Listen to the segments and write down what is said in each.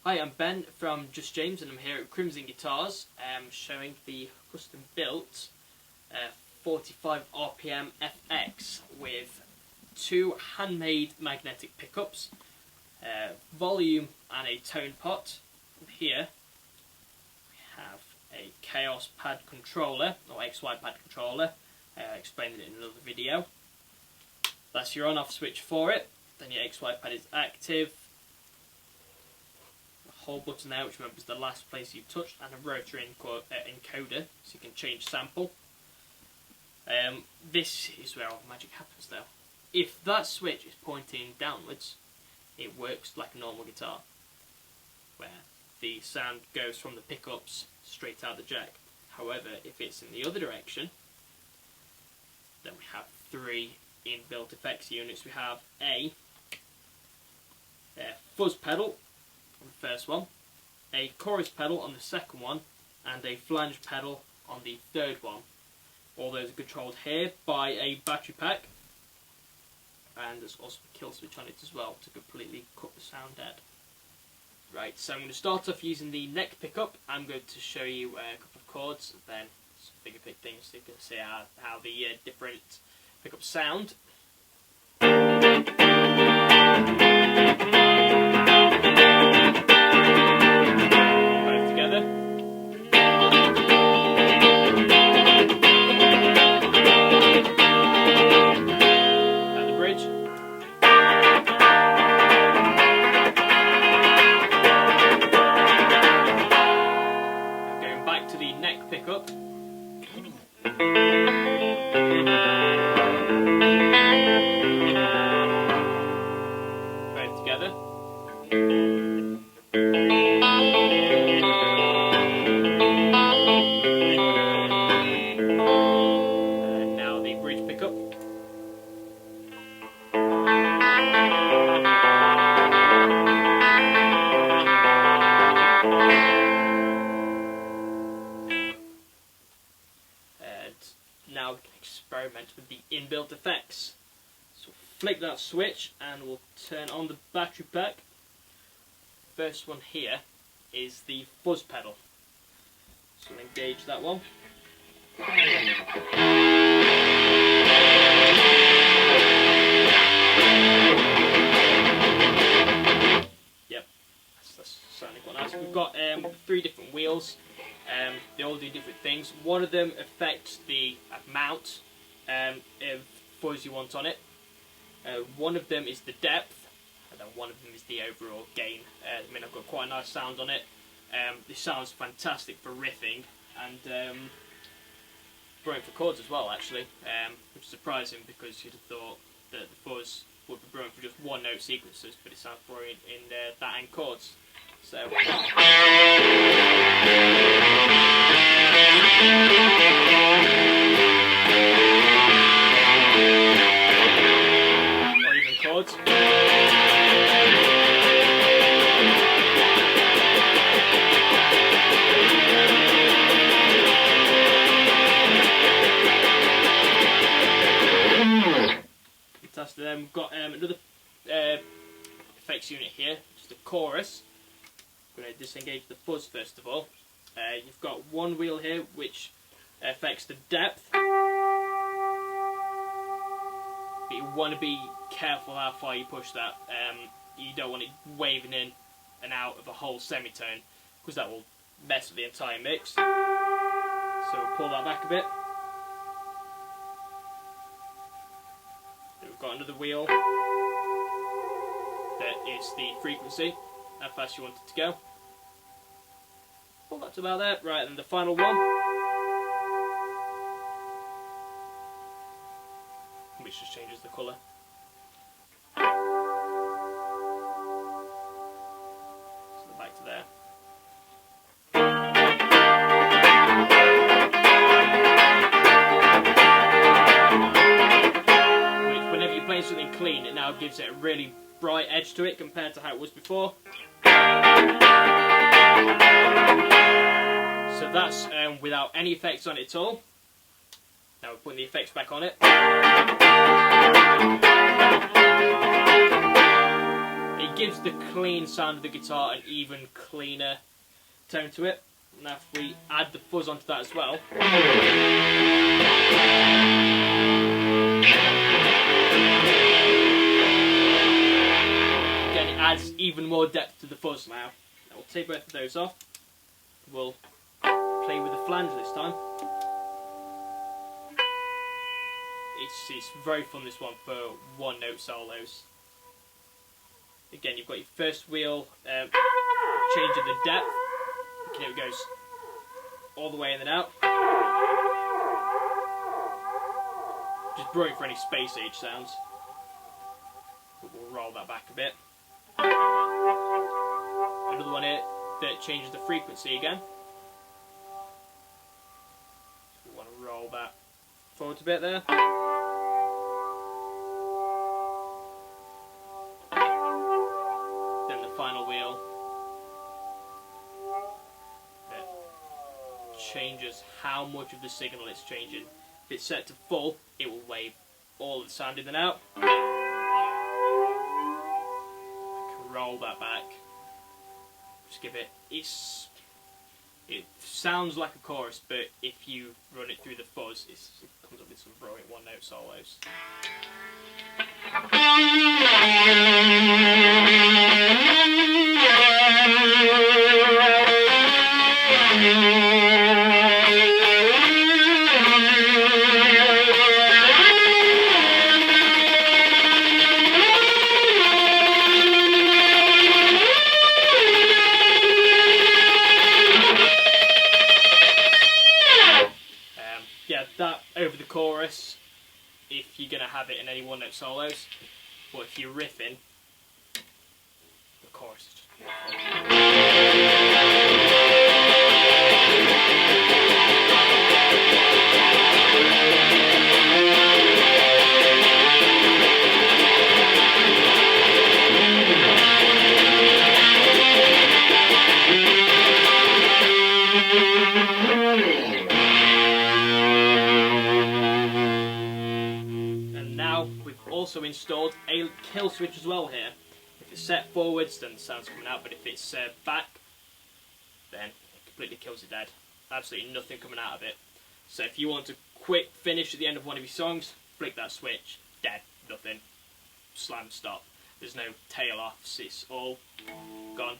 Hi, I'm Ben from Just James and I'm here at Crimson Guitars showing the custom built 45 RPM FX with two handmade magnetic pickups, volume and a tone pot. Here we have a Kaoss pad controller, or XY pad controller, explained it in another video. That's your on off switch for it, then your XY pad is active. Whole button there which remembers the last place you touched, and a rotary encoder so you can change sample. This is where all the magic happens though. If that switch is pointing downwards, it works like a normal guitar, where the sound goes from the pickups straight out the jack. However, if it's in the other direction, then we have three inbuilt effects units. We have a fuzz pedal on the first one, a chorus pedal on the second one, and a flange pedal on the third one. All those are controlled here by a battery pack, and there's also a kill switch on it as well to completely cut the sound dead. Right, so I'm going to start off using the neck pickup. I'm going to show you a couple of chords, and then some bigger things so you can see how the different pickups sound. Now we can experiment with the inbuilt effects. So flick that switch and we'll turn on the battery pack. First one here is the fuzz pedal. So we'll engage that one. Yep, that's sounding quite nice. We've got three different wheels. They all do different things. One of them affects the amount of fuzz you want on it. One of them is the depth, and then one of them is the overall gain. I mean, I've got quite a nice sound on it. This sounds fantastic for riffing and brilliant for chords as well, actually, which is surprising because you'd have thought that the fuzz would be brilliant for just one note sequences, but it sounds brilliant in that and chords. So. Or even chords. Fantastic. Then we've got another effects unit here, just a chorus. I'm going to disengage the fuzz first of all. You've got one wheel here which affects the depth, but you want to be careful how far you push that. You don't want it waving in and out of a whole semitone, because that will mess with the entire mix. So we'll pull that back a bit. Then we've got another wheel that is the frequency, how fast you want it to go. Well, that's about that. Right, and the final one, which just changes the colour. So back to there. Which, whenever you're playing something clean, it now gives it a really bright edge to it compared to how it was before. So that's without any effects on it at all. Now we're putting the effects back on it. it gives the clean sound of the guitar an even cleaner tone to it. Now if we add the fuzz onto that as well, again it adds even more depth to the fuzz now. Now we'll take both of those off. We'll play with the flange this time. It's very fun, this one, for one note solos. Again, you've got your first wheel changing the depth. Okay, it goes all the way in and out. Just brilliant for any space age sounds. But we'll roll that back a bit. Another one here that changes the frequency again. So we want to roll that forward a bit there. Then the final wheel that changes how much of the signal it's changing. If it's set to full, it will wave all of the sound in and out. I can roll that back. Just give it, it sounds like a chorus, but if you run it through the fuzz, it comes up with some brilliant one note solos. That over the chorus, if you're going to have it in any one note solos, but if you're riffing, the chorus is just also installed a kill switch as well here. If it's set forwards, then the sound's coming out, but if it's back, then it completely kills it dead. Absolutely nothing coming out of it. So if you want a quick finish at the end of one of your songs, flick that switch, dead, nothing, slam, stop. There's no tail offs, it's all gone.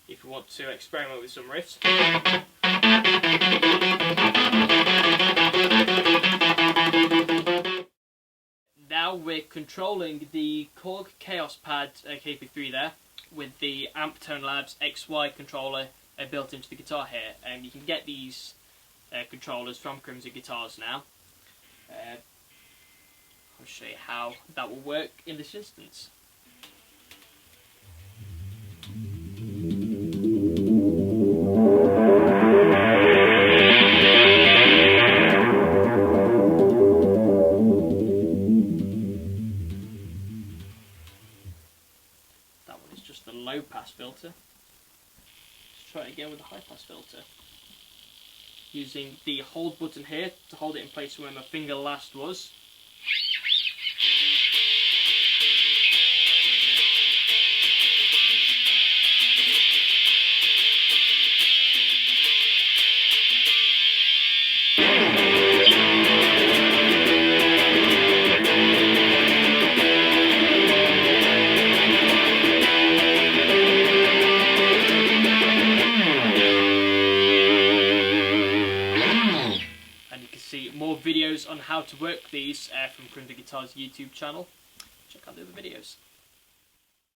If you want to experiment with some riffs, now we're controlling the Korg Kaoss pad KP3 there with the Amptone Labs XY controller built into the guitar here, and you can get these controllers from Crimson Guitars now. I'll show you how that will work in this instance. The low pass filter. Let's try it again with the high pass filter. Using the hold button here to hold it in place where my finger last was. More videos on how to work these from Crimson Guitars YouTube channel. Check out the other videos.